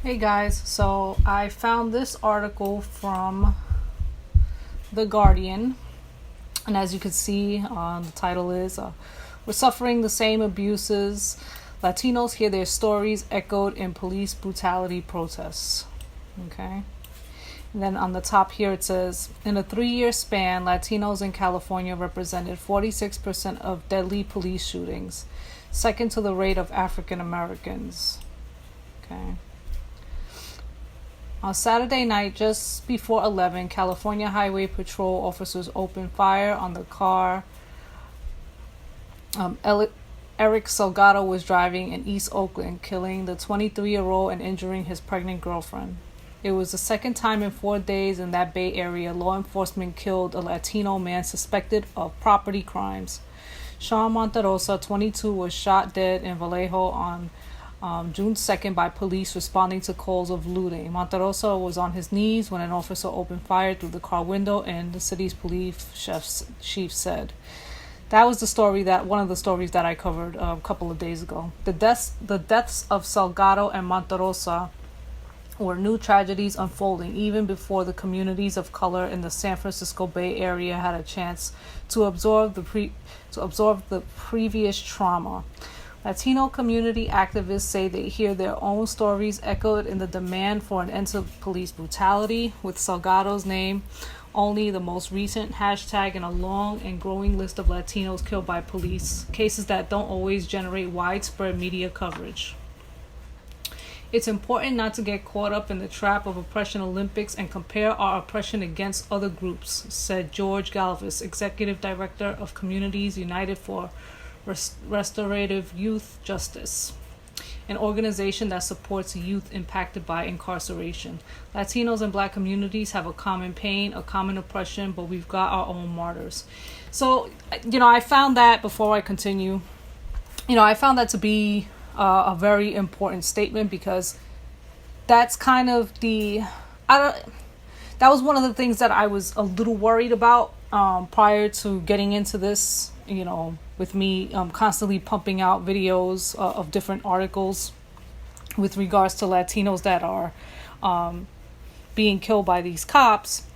Hey guys, so I found this article from The Guardian, and as you can see, the title is We're Suffering the Same Abuses. Latinos hear their stories echoed in police brutality protests. Okay. And then on the top here it says, in a 3-year span, Latinos in California represented 46% of deadly police shootings, second to the rate of African Americans. Okay. On Saturday night, just before 11, California Highway Patrol officers opened fire on the car Eric Salgado was driving in East Oakland, killing the 23-year-old and injuring his pregnant girlfriend. It was the second time in 4 days in that Bay Area law enforcement killed a Latino man suspected of property crimes. Sean Monterosa, 22, was shot dead in Vallejo on June 2nd by police responding to calls of looting. Monterosa was on his knees when an officer opened fire through the car window, and the city's police chief said. That was one of the stories that I covered a couple of days ago. The deaths of Salgado and Monterosa were new tragedies unfolding even before the communities of color in the San Francisco Bay Area had a chance to absorb the previous trauma. Latino community activists say they hear their own stories echoed in the demand for an end to police brutality, with Salgado's name only the most recent hashtag in a long and growing list of Latinos killed by police, cases that don't always generate widespread media coverage. It's important not to get caught up in the trap of Oppression Olympics and compare our oppression against other groups, said George Galvis, Executive Director of Communities United for Restorative Youth Justice, an organization that supports youth impacted by incarceration. Latinos and Black communities have a common pain, a common oppression, but we've got our own martyrs. So, I found that, before I continue, I found that to be a very important statement, because that's kind of that was one of the things that I was a little worried about prior to getting into this, with me constantly pumping out videos of different articles with regards to Latinos that are being killed by these cops,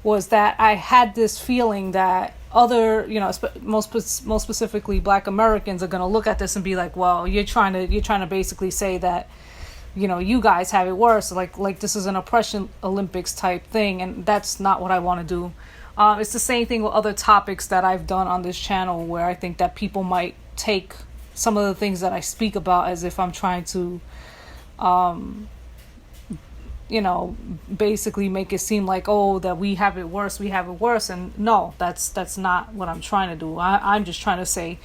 was that I had this feeling that other, most specifically Black Americans are going to look at this and be like, well, you're trying to basically say that, you guys have it worse, like this is an oppression Olympics type thing, and that's not what I want to do. It's the same thing with other topics that I've done on this channel, where I think that people might take some of the things that I speak about as if I'm trying to, basically make it seem like, oh, that we have it worse. And no, that's not what I'm trying to do. I'm just trying to say,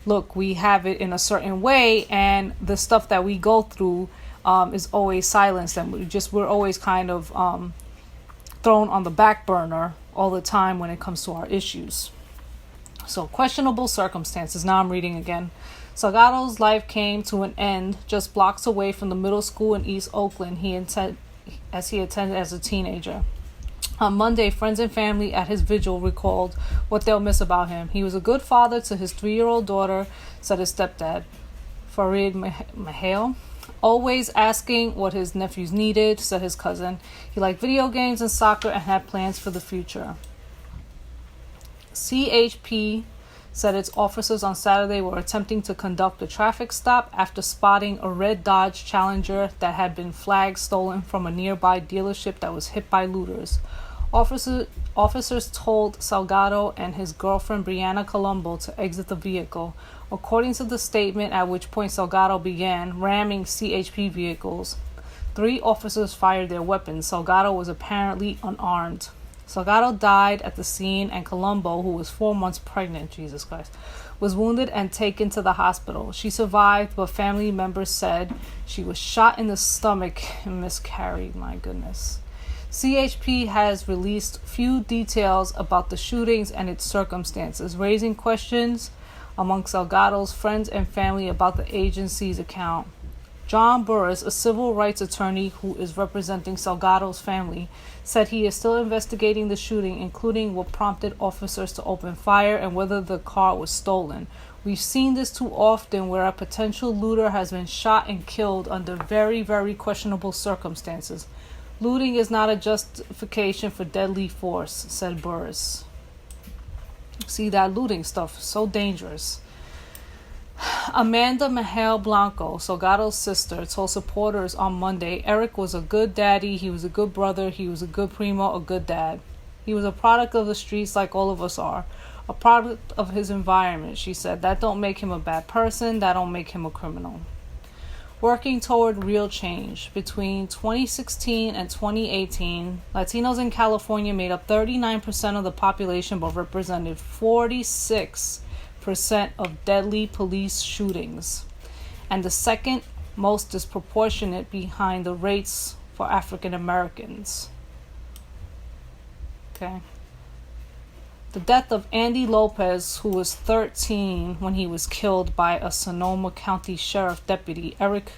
look, we have it in a certain way, and the stuff that we go through is always silenced, and we're always kind of thrown on the back burner all the time when it comes to our issues. So, questionable circumstances. Now I'm reading again. Salgado's life came to an end just blocks away from the middle school in East Oakland he attended as a teenager. On Monday, friends and family at his vigil recalled what they'll miss about him. He was a good father to his 3-year-old daughter, said his stepdad, Farid Mahale. Always asking what his nephews needed, said his cousin. He liked video games and soccer and had plans for the future. CHP said its officers on Saturday were attempting to conduct a traffic stop after spotting a red Dodge Challenger that had been flagged stolen from a nearby dealership that was hit by looters. Officers told Salgado and his girlfriend Brianna Colombo to exit the vehicle, according to the statement, at which point Salgado began ramming CHP vehicles. 3 officers fired their weapons. Salgado was apparently unarmed. Salgado died at the scene, and Colombo, who was 4 months pregnant, Jesus Christ, was wounded and taken to the hospital. She survived, but family members said she was shot in the stomach and miscarried. My goodness. CHP has released few details about the shootings and its circumstances, raising questions among Salgado's friends and family about the agency's account. John Burris, a civil rights attorney who is representing Salgado's family, said he is still investigating the shooting, including what prompted officers to open fire and whether the car was stolen. We've seen this too often where a potential looter has been shot and killed under very, very questionable circumstances. Looting is not a justification for deadly force, said Burris. See, that looting stuff is so dangerous. Amanda Mejia Blanco, Salgado's sister, told supporters on Monday Eric was a good daddy, he was a good brother, he was a good primo, a good dad. He was a product of the streets like all of us are. A product of his environment, she said. That don't make him a bad person, that don't make him a criminal. Working toward real change. Between 2016 and 2018, Latinos in California made up 39% of the population but represented 46% of deadly police shootings, and the second most disproportionate behind the rates for African Americans. Okay. The death of Andy Lopez, who was 13 when he was killed by a Sonoma County Sheriff Deputy Eric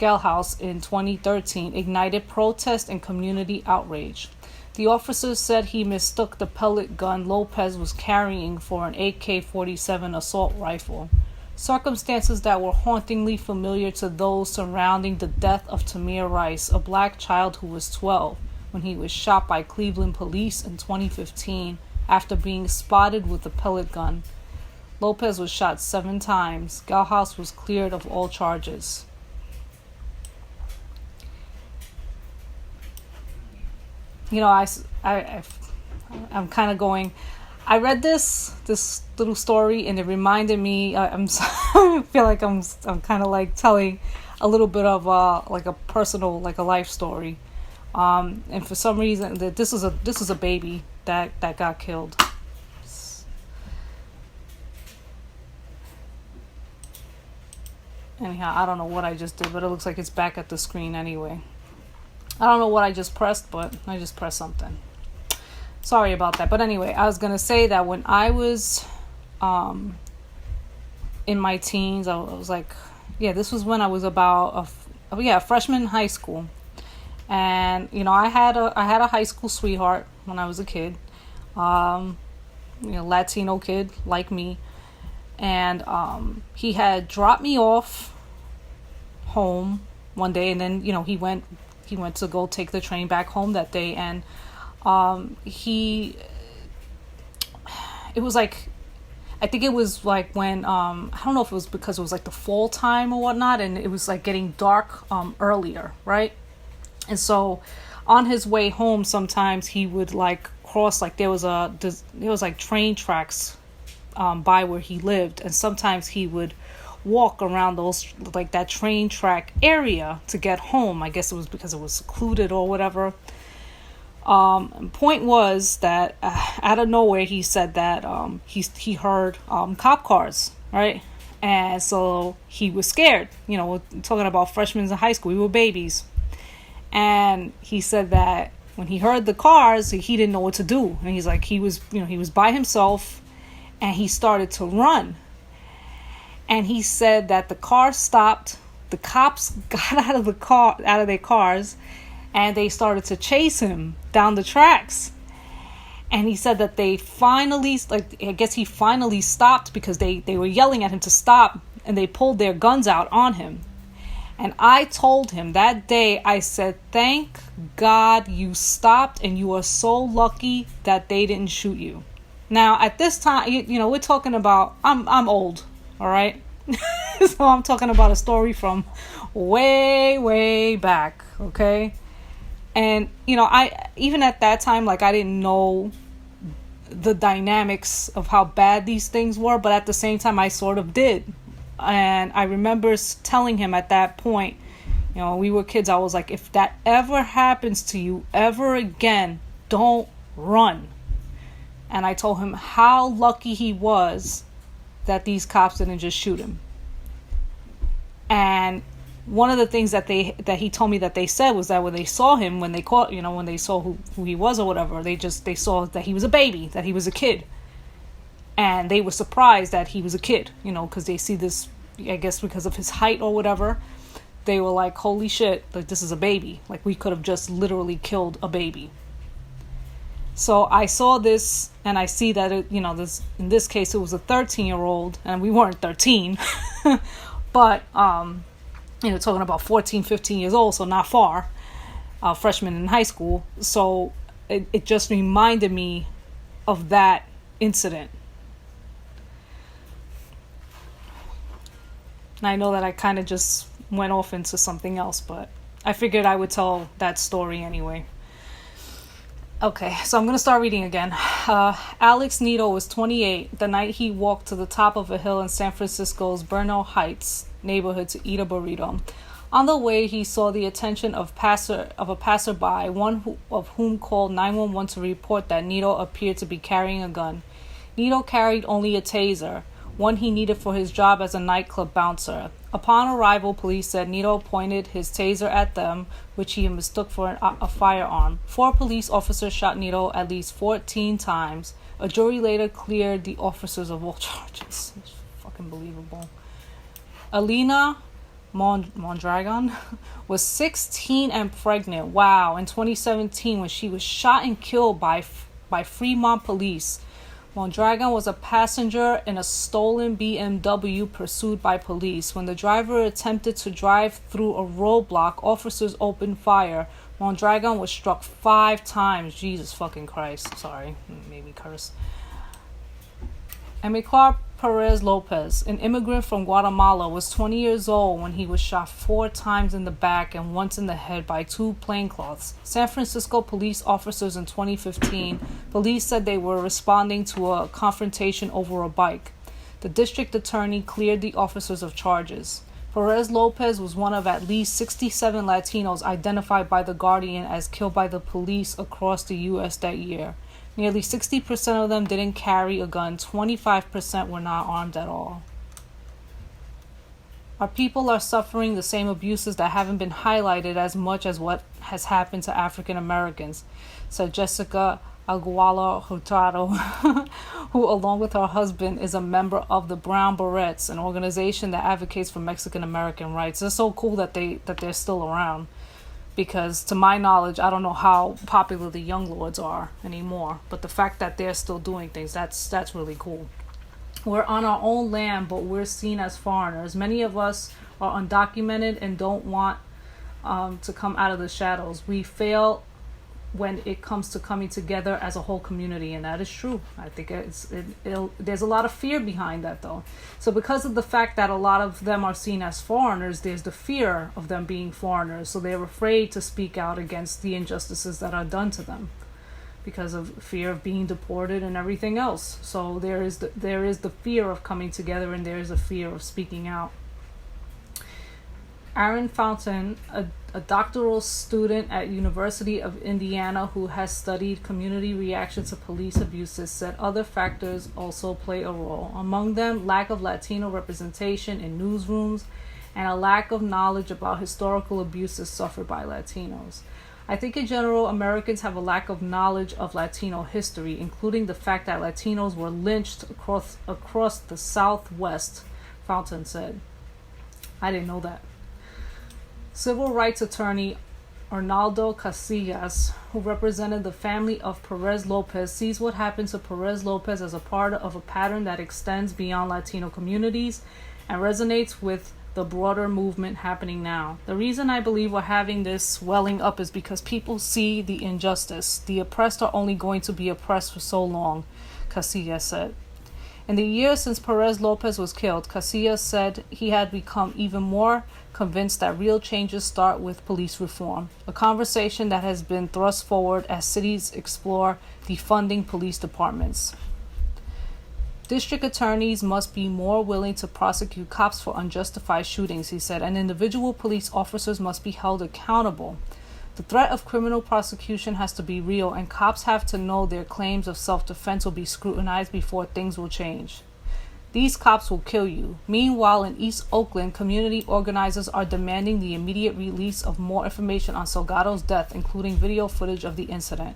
Galhouse in 2013, ignited protest and community outrage. The officers said he mistook the pellet gun Lopez was carrying for an AK-47 assault rifle, circumstances that were hauntingly familiar to those surrounding the death of Tamir Rice, a black child who was 12 when he was shot by Cleveland police in 2015 after being spotted with a pellet gun. Lopez was shot 7 times. Galhouse was cleared of all charges. You know, I'm kind of going. I read this little story, and it reminded me. I feel like I'm kind of like telling a little bit of like a personal, like a life story. And for some reason, that this is a baby that got killed. Anyhow, I don't know what I just did, but it looks like it's back at the screen anyway. I don't know what I just pressed, but I just pressed something. Sorry about that. But anyway, I was going to say that when I was in my teens, I was like, this was when I was about a freshman in high school. And, you know, I had a high school sweetheart when I was a kid, Latino kid like me. And he had dropped me off home one day, and then, you know, he went to go take the train back home that day. And it was like, I think it was like when, I don't know if it was because it was like the fall time or whatnot, and it was like getting dark earlier, right? And so on his way home, sometimes he would like cross, like there was like train tracks by where he lived, and sometimes he would walk around those, like that train track area to get home. I guess it was because it was secluded or whatever. Point was that out of nowhere he said that he heard cop cars, right? And so he was scared. You know, we're talking about freshmen in high school. We were babies. And he said that when he heard the cars, he didn't know what to do. And he's like, he was by himself, and he started to run. And he said that the car stopped. The cops got out of their cars, and they started to chase him down the tracks. And he said that they finally, I guess he finally stopped because they were yelling at him to stop, and they pulled their guns out on him. And I told him that day, I said, thank God you stopped, and you are so lucky that they didn't shoot you. Now, at this time, you know, we're talking about, I'm old, all right? So I'm talking about a story from way, way back, okay? And, you know, even at that time, like, I didn't know the dynamics of how bad these things were, but at the same time, I sort of did. And I remember telling him at that point, you know, we were kids, I was like, if that ever happens to you ever again, don't run. And I told him how lucky he was that these cops didn't just shoot him. And one of the things that he told me that they said was that when they saw him, when they saw who he was or whatever, they saw that he was a baby, that he was a kid. And they were surprised that he was a kid, you know, because they see this, I guess because of his height or whatever. They were like, holy shit, like this is a baby. Like we could have just literally killed a baby. So I saw this and I see that this in this case it was a 13-year-old and we weren't 13, but talking about 14, 15 years old, so not far, freshman in high school. So it just reminded me of that incident. And I know that I kind of just went off into something else, but I figured I would tell that story anyway. Okay, so I'm going to start reading again. Alex Nito was 28 the night he walked to the top of a hill in San Francisco's Bernal Heights neighborhood to eat a burrito. On the way, he saw the attention of a passerby, of whom called 911 to report that Nito appeared to be carrying a gun. Nito carried only a taser, one he needed for his job as a nightclub bouncer. Upon arrival, police said Nito pointed his taser at them, which he mistook for a firearm. 4 police officers shot Nito at least 14 times. A jury later cleared the officers of all charges. It's fucking believable. Alina Mondragon was 16 and pregnant. Wow. In 2017, when she was shot and killed by Fremont police. Mondragon was a passenger in a stolen BMW pursued by police. When the driver attempted to drive through a roadblock, officers opened fire. Mondragon was struck 5 times. Jesus fucking Christ. Sorry, made me curse. Amilcar Perez Lopez, an immigrant from Guatemala, was 20 years old when he was shot 4 times in the back and once in the head by 2 plaincloths. San Francisco police officers in 2015, police said they were responding to a confrontation over a bike. The district attorney cleared the officers of charges. Perez Lopez was one of at least 67 Latinos identified by The Guardian as killed by the police across the U.S. that year. Nearly 60% of them didn't carry a gun. 25% were not armed at all. Our people are suffering the same abuses that haven't been highlighted as much as what has happened to African Americans, said Jessica Aguala Hurtado, who along with her husband is a member of the Brown Berets, an organization that advocates for Mexican American rights. It's so cool that they're still around. Because to my knowledge, I don't know how popular the Young Lords are anymore. But the fact that they're still doing things, that's really cool. We're on our own land, but we're seen as foreigners. Many of us are undocumented and don't want to come out of the shadows. We fail when it comes to coming together as a whole community, and that is true. I think there's a lot of fear behind that, though. So because of the fact that a lot of them are seen as foreigners, there's the fear of them being foreigners, so they're afraid to speak out against the injustices that are done to them because of fear of being deported and everything else. So there is the fear of coming together, and there is a fear of speaking out. Aaron Fountain, a doctoral student at University of Indiana who has studied community reaction to police abuses, said other factors also play a role. Among them, lack of Latino representation in newsrooms and a lack of knowledge about historical abuses suffered by Latinos. I think in general, Americans have a lack of knowledge of Latino history, including the fact that Latinos were lynched across the Southwest, Fountain said. I didn't know that. Civil rights attorney Arnaldo Casillas, who represented the family of Perez Lopez, sees what happened to Perez Lopez as a part of a pattern that extends beyond Latino communities and resonates with the broader movement happening now. The reason I believe we're having this welling up is because people see the injustice. The oppressed are only going to be oppressed for so long, Casillas said. In the years since Perez Lopez was killed, Casillas said he had become even more convinced that real changes start with police reform, a conversation that has been thrust forward as cities explore defunding police departments. District attorneys must be more willing to prosecute cops for unjustified shootings, he said, and individual police officers must be held accountable. The threat of criminal prosecution has to be real, and cops have to know their claims of self-defense will be scrutinized before things will change. These cops will kill you. Meanwhile, in East Oakland, community organizers are demanding the immediate release of more information on Salgado's death, including video footage of the incident.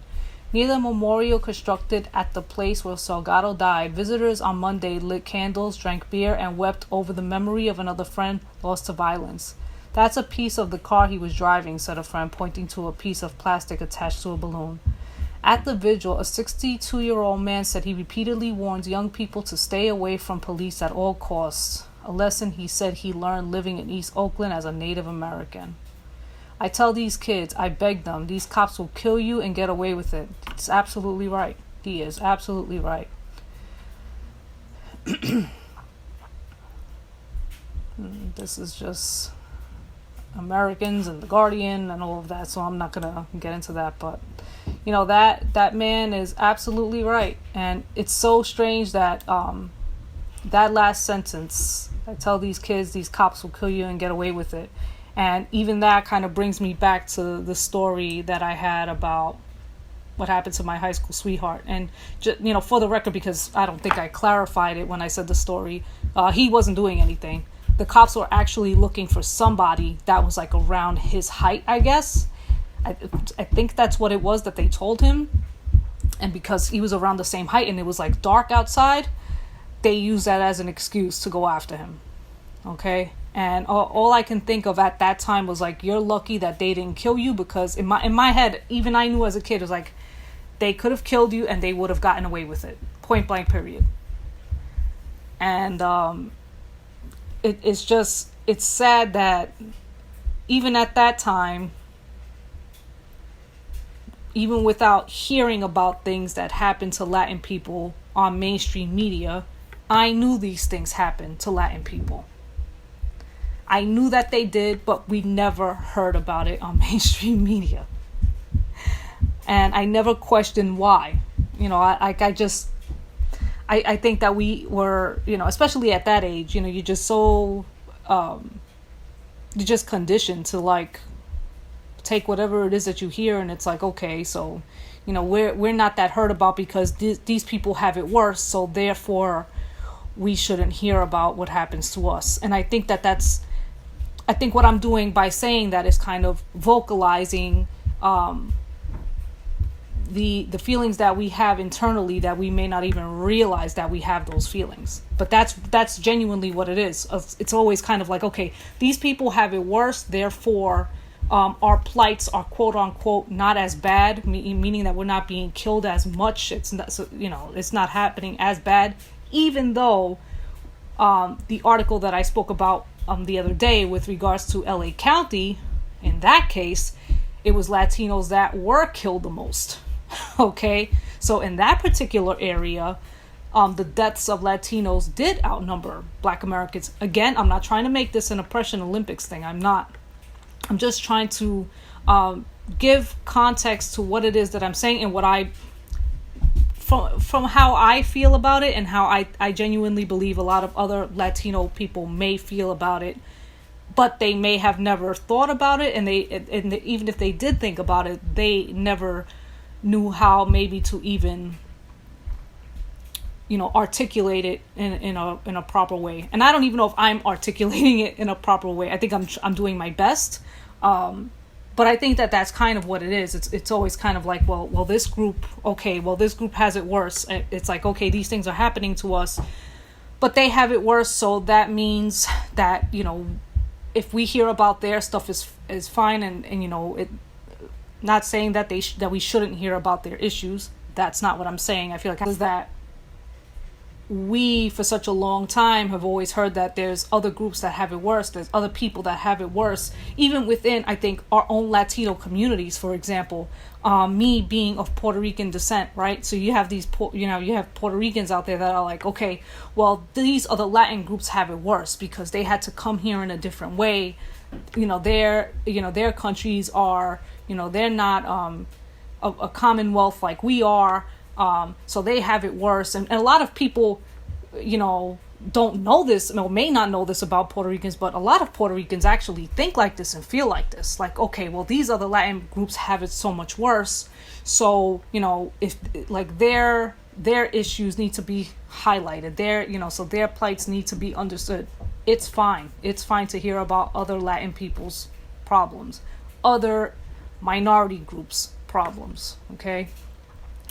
Near the memorial constructed at the place where Salgado died, visitors on Monday lit candles, drank beer, and wept over the memory of another friend lost to violence. That's a piece of the car he was driving, said a friend, pointing to a piece of plastic attached to a balloon. At the vigil, a 62-year-old man said he repeatedly warns young people to stay away from police at all costs, a lesson he said he learned living in East Oakland as a Native American. I tell these kids, I beg them, these cops will kill you and get away with it. It's absolutely right. He is absolutely right. This is just Americans and the Guardian and all of that, so I'm not gonna get into that, but that man is absolutely right. And it's so strange that that last sentence, I tell these kids these cops will kill you and get away with it, and even that kind of brings me back to the story that I had about what happened to my high school sweetheart. And for the record, because I don't think I clarified it when I said the story, he wasn't doing anything. The cops were actually looking for somebody that was like around his height, I guess. I think that's what it was that they told him. And because he was around the same height and it was like dark outside, they used that as an excuse to go after him. Okay? And all I can think of at that time was like, you're lucky that they didn't kill you, because in my head, even I knew as a kid, it was like, they could have killed you and they would have gotten away with it. Point blank, period. And it's sad that even at that time, even without hearing about things that happened to Latin people on mainstream media, I knew these things happened to Latin people. I knew that they did, but we never heard about it on mainstream media. And I never questioned why. I think that we were, especially at that age, you're just so, you're just conditioned to like take whatever it is that you hear, and it's like, okay, so, we're not that hurt about because these people have it worse, so therefore we shouldn't hear about what happens to us. And I think I think what I'm doing by saying that is kind of vocalizing the feelings that we have internally, that we may not even realize that we have those feelings. But that's genuinely what it is. It's always kind of like, okay, these people have it worse, therefore our plights are quote unquote not as bad, meaning that we're not being killed as much. It's not, it's not happening as bad, even though the article that I spoke about the other day with regards to LA County, in that case, it was Latinos that were killed the most. Okay, so in that particular area, the deaths of Latinos did outnumber Black Americans. Again, I'm not trying to make this an oppression Olympics thing. I'm not. I'm just trying to give context to what it is that I'm saying, and what from how I feel about it, and how I genuinely believe a lot of other Latino people may feel about it, but they may have never thought about it, and even if they did think about it, they never knew how maybe to even articulate it in a proper way. And I don't even know if I'm articulating it in a proper way. I think I'm doing my best, but I think that that's kind of what it is. It's always kind of like, well this group has it worse. It's like, okay, these things are happening to us, but they have it worse, so that means that if we hear about their stuff is fine, and it. Not saying that that we shouldn't hear about their issues. That's not what I'm saying. I feel like is that we, for such a long time, have always heard that there's other groups that have it worse. There's other people that have it worse, even within, I think, our own Latino communities. For example, me being of Puerto Rican descent, right? So you have you have Puerto Ricans out there that are like, okay, well, these other Latin groups have it worse because they had to come here in a different way. Their countries are, they're not a commonwealth like we are, so they have it worse. And a lot of people, don't know this, or may not know this about Puerto Ricans, but a lot of Puerto Ricans actually think like this and feel like this. Like, okay, well, these other Latin groups have it so much worse, so, if like their issues need to be highlighted, so their plights need to be understood. It's fine. It's fine to hear about other Latin people's problems, other minority groups' problems, okay?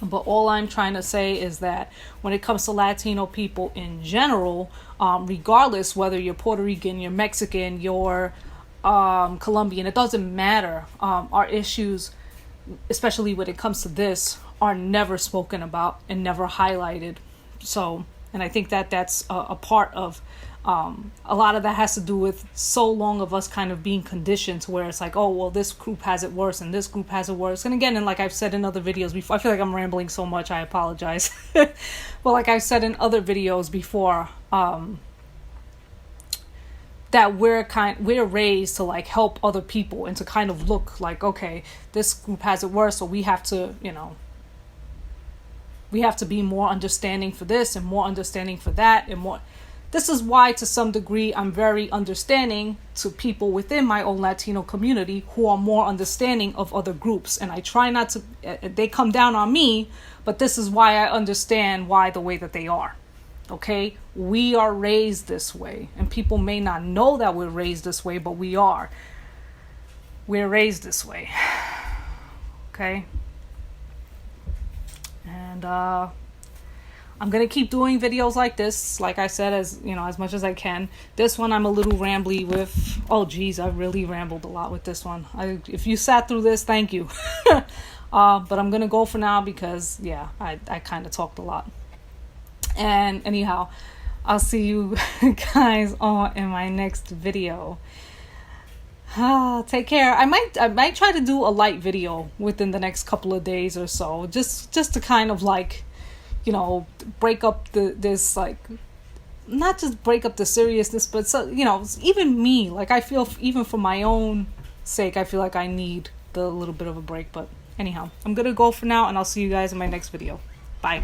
But all I'm trying to say is that when it comes to Latino people in general, regardless whether you're Puerto Rican, you're Mexican, you're Colombian, it doesn't matter. Our issues, especially when it comes to this, are never spoken about and never highlighted. So, and I think that that's a part of a lot of that has to do with so long of us kind of being conditioned to where it's like, oh, well, this group has it worse and this group has it worse. And again, and like I've said in other videos before, I feel like I'm rambling so much, I apologize. But like I've said in other videos before, that we're raised to like help other people and to kind of look like, okay, this group has it worse, so we have to, we have to be more understanding for this and more understanding for that and more. This is why, to some degree, I'm very understanding to people within my own Latino community who are more understanding of other groups. And I try not to, they come down on me, but this is why I understand why the way that they are. Okay? We are raised this way. And people may not know that we're raised this way, but we are. We're raised this way. Okay? And, I'm going to keep doing videos like this, like I said, as much as I can. This one I'm a little rambly with. Oh, geez, I really rambled a lot with this one. If you sat through this, thank you. But I'm going to go for now because, yeah, I kind of talked a lot. And anyhow, I'll see you guys in my next video. Take care. I might try to do a light video within the next couple of days or so, just to kind of like, break up this like, not just break up the seriousness, but so, even me, like I feel even for my own sake, I feel like I need the little bit of a break. But anyhow, I'm gonna go for now, and I'll see you guys in my next video. Bye.